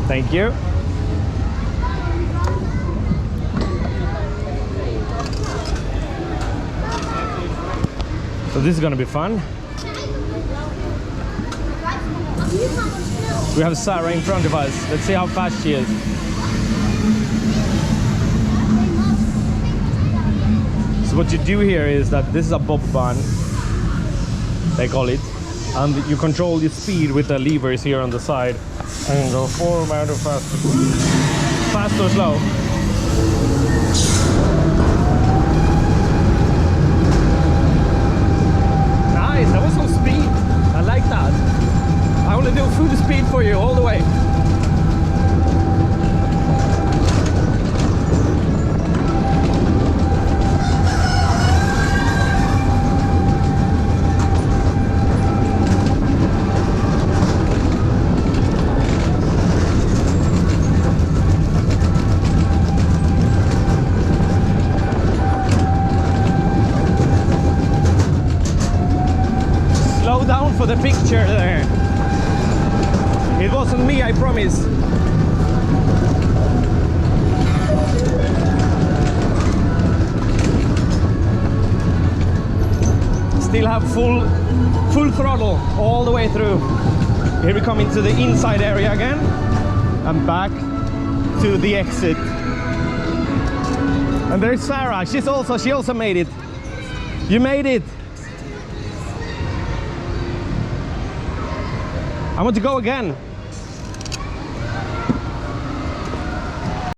Thank you. So this is gonna be fun. We have Sarah in front of us. Let's see how fast she is. So what you do here is that this is a bob bahn, they call it, and you control the speed with the levers here on the side and go forward or fast, fast or slow. Nice, that was some speed. I like that. I want to do full speed for you all the way. Slow down for the picture there. It wasn't me, I promise. Still have full throttle all the way through. Here we come into the inside area again and back to the exit. And there's Sarah. She also made it. You made it. I want to go again.